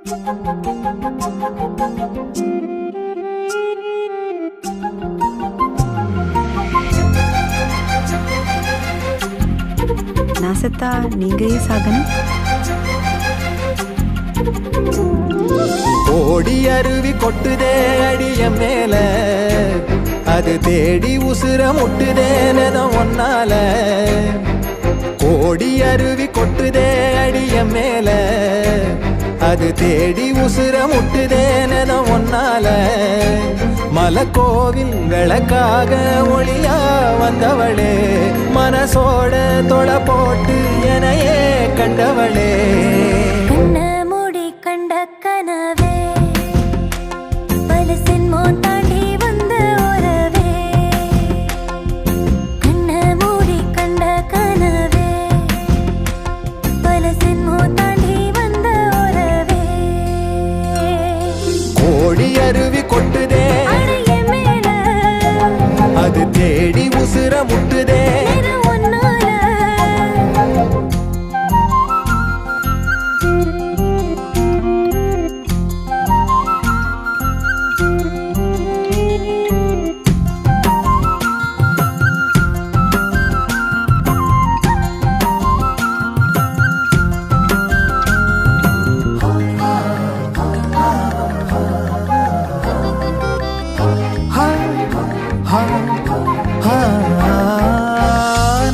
நான் செத்தா நீங்க ஏன் சாகணும்? ஓடி அருவி கொட்டுதே அடிய மேல, அது தேடி உசுர முட்டுதேனதும் ஒன்னால. ஓடி அருவி கொட்டுதே அடிய மேல, அது தேடி உசுர முட்டுதேனதும் ஒன்னால. மலக்கோவில் விளக்காக ஒளியா வந்தவளே, மனசோட தொலை போட்டு எனையே கண்டவளே. அருவி கொட்டுதே அது தேடி உசுர முட்டுதே.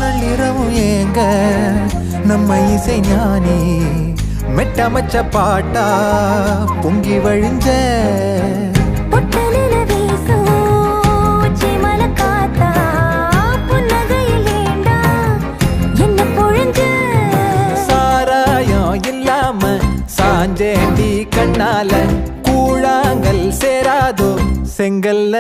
நள்ளிரவும் ஏங்க நம்ம இசை ஞானி மெட்டமச்ச பாட்டா பொங்கி வழிஞ்ச. சாராயம் இல்லாம சாஞ்சேண்டி கண்ணால கூழாங்கல் சேராதோ செங்கல்ல.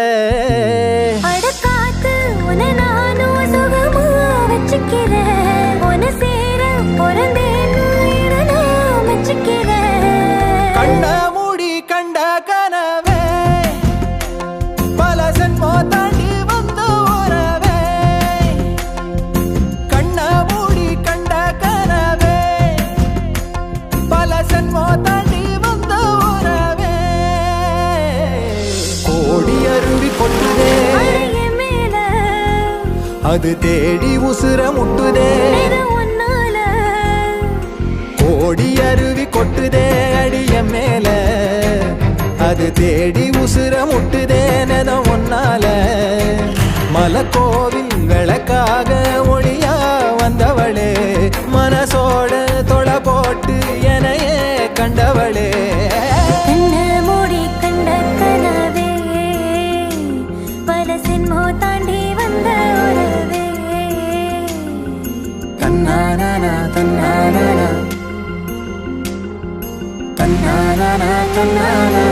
கண்ண மூடி கண்ட கனவே பல ஜென்மோ தாண்டி வந்த உறவே. கண்ண மூடி கண்ட கனவே பல ஜென்மோ தாண்டி வந்த உறவே. கோடி அருவி கொட்டுதே அது தேடி உசுர முட்டுதே. கோடி அருவி கொட்டுதே அடிய மேல, அது தேடி உசுர முட்டுதேனதும் ஒன்னால. மலக்கோவில் விளக்காக ஒளியா வந்தவளே, மனசோட தொலை போட்டு எனையே கண்டவளே. தன்னானா தன்னானா தன்னானா தன்னானா